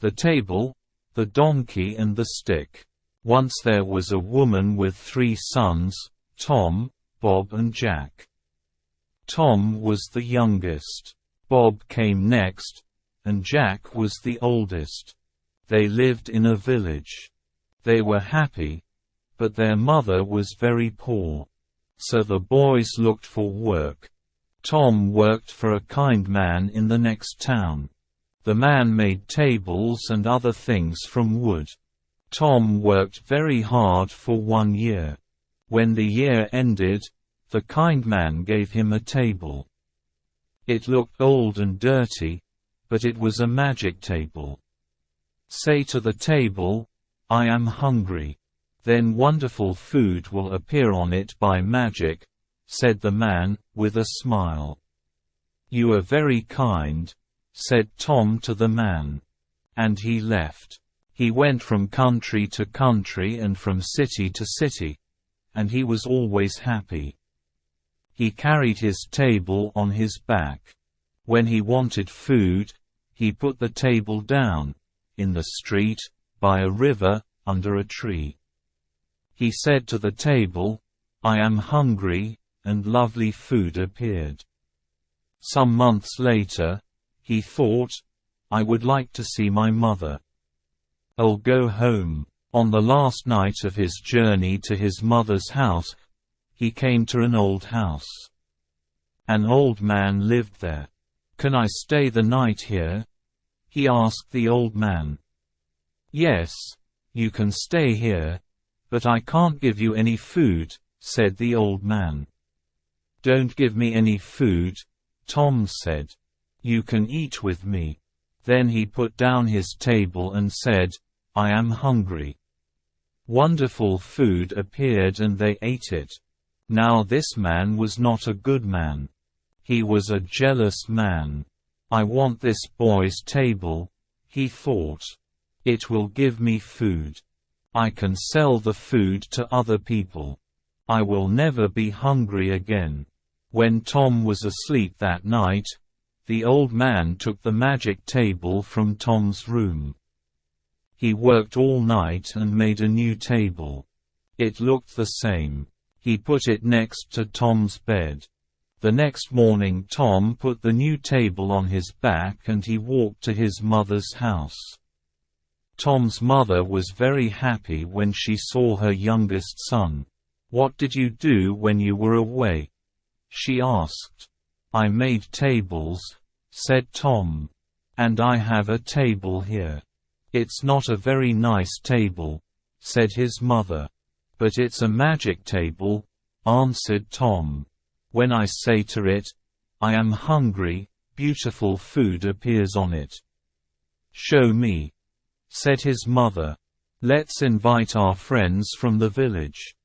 The table, the donkey and the stick. Once there was a woman with 3 sons, Tom, Bob and Jack. Tom was the youngest. Bob came next, and Jack was the oldest. They lived in a village. They were happy, but their mother was very poor. So the boys looked for work. Tom worked for a kind man in the next town. The man made tables and other things from wood. Tom worked very hard for 1 year. When the year ended, the kind man gave him a table. It looked old and dirty, but it was a magic table. Say to the table, "I am hungry." Then wonderful food will appear on it by magic, said the man, with a smile. "You are very kind," said Tom to the man. And he left. He went from country to country and from city to city, and he was always happy. He carried his table on his back. When he wanted food, he put the table down, in the street, by a river, under a tree. He said to the table, "I am hungry," and lovely food appeared. Some months later, he thought, "I would like to see my mother. I'll go home." On the last night of his journey to his mother's house, he came to an old house. An old man lived there. "Can I stay the night here?" he asked the old man. "Yes, you can stay here, but I can't give you any food," said the old man. "Don't give me any food," Tom said. "You can eat with me." Then he put down his table and said, "I am hungry." Wonderful food appeared and they ate it. Now this man was not a good man. He was a jealous man. "I want this boy's table," he thought. "It will give me food. I can sell the food to other people. I will never be hungry again." When Tom was asleep that night, the old man took the magic table from Tom's room. He worked all night and made a new table. It looked the same. He put it next to Tom's bed. The next morning Tom put the new table on his back and he walked to his mother's house. Tom's mother was very happy when she saw her youngest son. "What did you do when you were away?" she asked. "I made tables," said Tom. "And I have a table here." "It's not a very nice table," said his mother. "But it's a magic table," answered Tom. "When I say to it, 'I am hungry,' beautiful food appears on it." "Show me," said his mother. "Let's invite our friends from the village.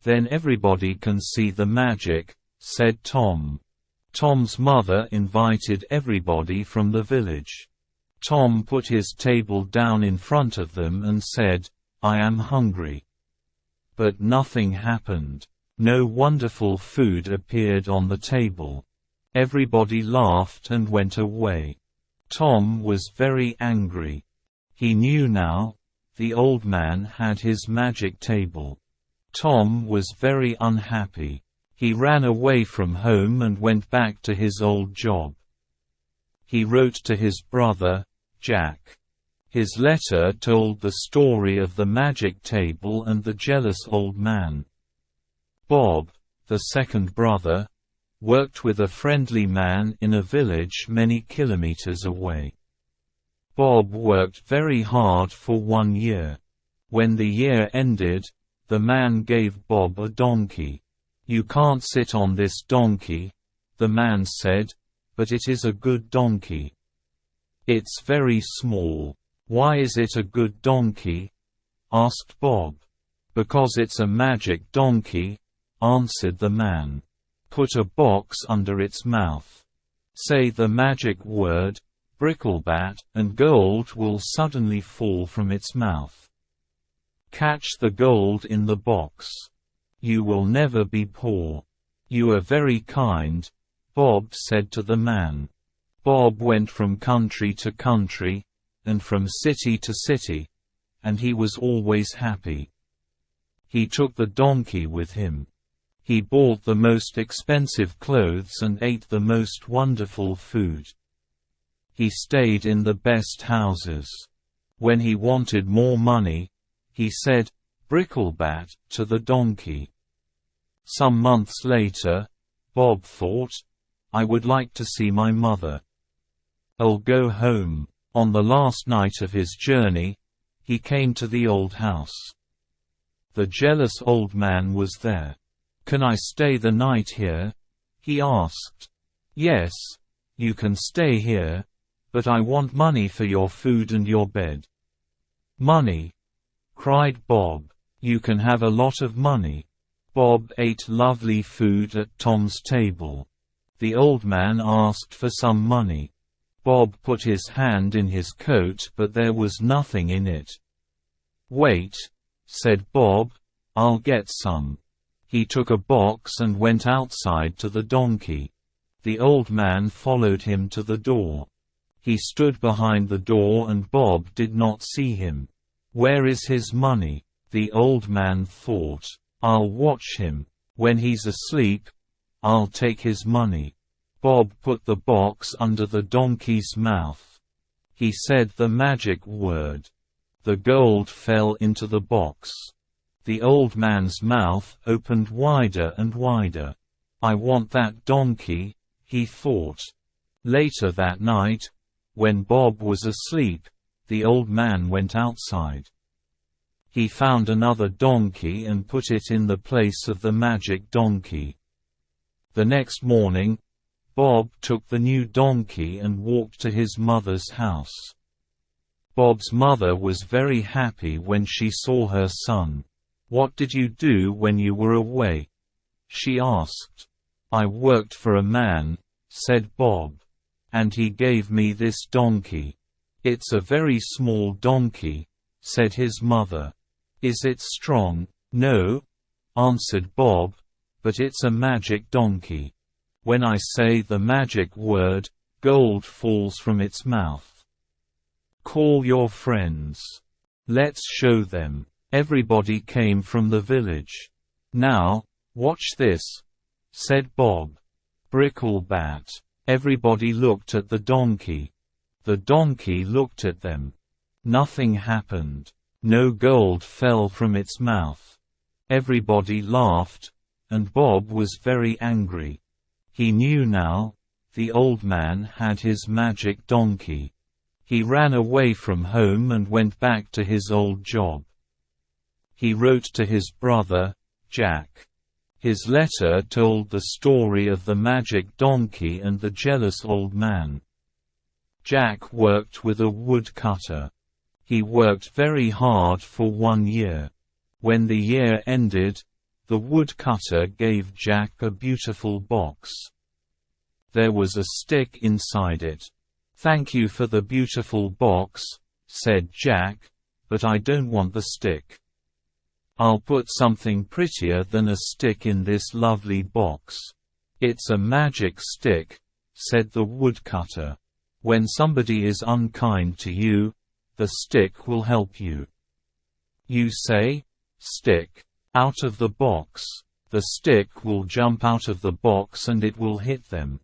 Then everybody can see the magic," said Tom. Tom's mother invited everybody from the village. Tom put his table down in front of them and said, "I am hungry." But nothing happened. No wonderful food appeared on the table. Everybody laughed and went away. Tom was very angry. He knew now, the old man had his magic table. Tom was very unhappy. He ran away from home and went back to his old job. He wrote to his brother, Jack. His letter told the story of the magic table and the jealous old man. Bob, the second brother, worked with a friendly man in a village many kilometers away. Bob worked very hard for 1 year. When the year ended, the man gave Bob a donkey. "You can't sit on this donkey," the man said, "but it is a good donkey." "It's very small." "Why is it a good donkey?" asked Bob. "Because it's a magic donkey," answered the man. "Put a box under its mouth. Say the magic word, bricklebat, and gold will suddenly fall from its mouth. Catch the gold in the box. You will never be poor." "You are very kind," Bob said to the man. Bob went from country to country, and from city to city, and he was always happy. He took the donkey with him. He bought the most expensive clothes and ate the most wonderful food. He stayed in the best houses. When he wanted more money, he said, "Bricklebat," to the donkey. Some months later, Bob thought, "I would like to see my mother. I'll go home." On the last night of his journey, he came to the old house. The jealous old man was there. "Can I stay the night here?" he asked. "Yes, you can stay here, but I want money for your food and your bed." "Money?" cried Bob. "You can have a lot of money." Bob ate lovely food at Tom's table. The old man asked for some money. Bob put his hand in his coat, but there was nothing in it. "Wait," said Bob, "I'll get some." He took a box and went outside to the donkey. The old man followed him to the door. He stood behind the door and Bob did not see him. "Where is his money?" the old man thought. "I'll watch him. When he's asleep, I'll take his money." Bob put the box under the donkey's mouth. He said the magic word. The gold fell into the box. The old man's mouth opened wider and wider. "I want that donkey," he thought. Later that night, when Bob was asleep, the old man went outside. He found another donkey and put it in the place of the magic donkey. The next morning, Bob took the new donkey and walked to his mother's house. Bob's mother was very happy when she saw her son. "What did you do when you were away?" she asked. "I worked for a man," said Bob. "And he gave me this donkey." "It's a very small donkey," said his mother. "Is it strong?" "No," answered Bob, "but it's a magic donkey. When I say the magic word, gold falls from its mouth. Call your friends. Let's show them." Everybody came from the village. "Now, watch this," said Bob. "Bricklebat." Everybody looked at the donkey. The donkey looked at them. Nothing happened. No gold fell from its mouth. Everybody laughed, and Bob was very angry. He knew now, the old man had his magic donkey. He ran away from home and went back to his old job. He wrote to his brother, Jack. His letter told the story of the magic donkey and the jealous old man. Jack worked with a woodcutter. He worked very hard for 1 year. When the year ended, the woodcutter gave Jack a beautiful box. There was a stick inside it. "Thank you for the beautiful box," said Jack, "but I don't want the stick. I'll put something prettier than a stick in this lovely box." "It's a magic stick," said the woodcutter. "When somebody is unkind to you, the stick will help you. You say, 'Stick, out of the box.' The stick will jump out of the box and it will hit them.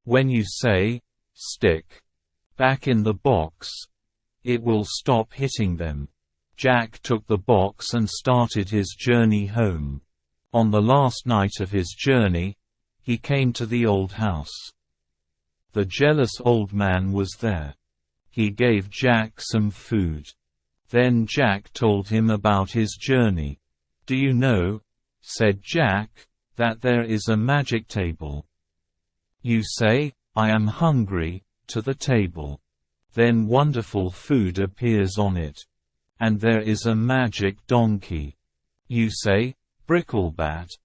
When you say, 'Stick, back in the box,' it will stop hitting them." Jack took the box and started his journey home. On the last night of his journey, he came to the old house. The jealous old man was there. He gave Jack some food. Then Jack told him about his journey. "Do you know," said Jack, "that there is a magic table? You say, 'I am hungry,' to the table. Then wonderful food appears on it. And there is a magic donkey. You say, 'Bricklebat,'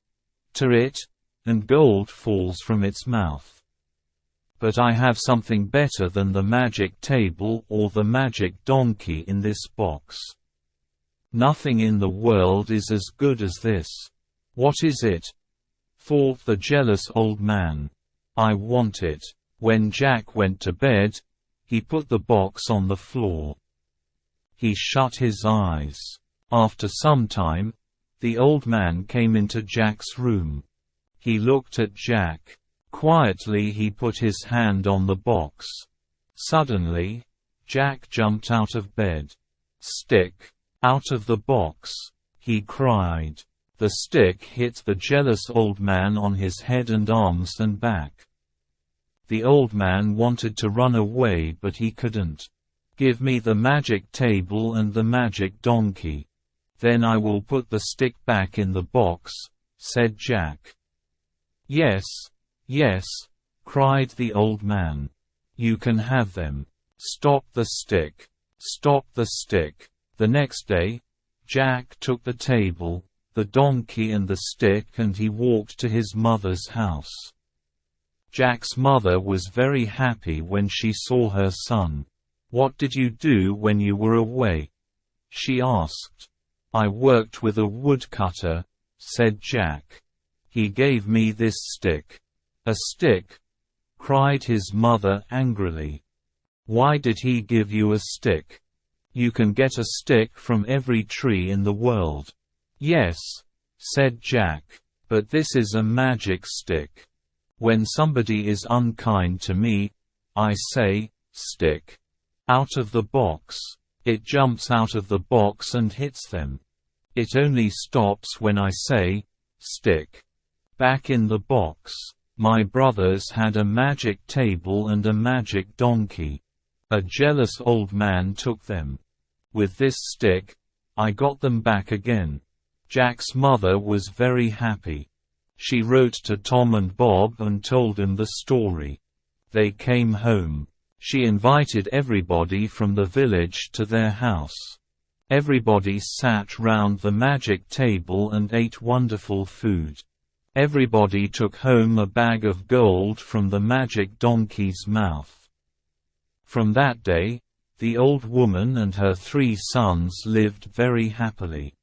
to it, and gold falls from its mouth. But I have something better than the magic table or the magic donkey in this box. Nothing in the world is as good as this." "What is it?" thought the jealous old man. "I want it." When Jack went to bed, He put the box on the floor. He shut his eyes. After some time, the old man came into Jack's room. He looked at Jack. Quietly he put his hand on the box. Suddenly, Jack jumped out of bed. "Stick! Out of the box!" he cried. The stick hit the jealous old man on his head and arms and back. The old man wanted to run away, but he couldn't. "Give me the magic table and the magic donkey. Then I will put the stick back in the box," said Jack. "Yes, yes," cried the old man. "You can have them. Stop the stick! Stop the stick!" The next day, Jack took the table, the donkey and the stick, and he walked to his mother's house. Jack's mother was very happy when she saw her son. "What did you do when you were away?" she asked. "I worked with a woodcutter," said Jack. "He gave me this stick." "A stick?" cried his mother angrily. "Why did he give you a stick? You can get a stick from every tree in the world." "Yes," said Jack, "but this is a magic stick. When somebody is unkind to me, I say, 'Stick! Out of the box!' It jumps out of the box and hits them. It only stops when I say, 'Stick! Back in the box.' My brothers had a magic table and a magic donkey. A jealous old man took them. With this stick, I got them back again." Jack's mother was very happy. She wrote to Tom and Bob and told them the story. They came home. She invited everybody from the village to their house. Everybody sat round the magic table and ate wonderful food. Everybody took home a bag of gold from the magic donkey's mouth. From that day, the old woman and her 3 sons lived very happily.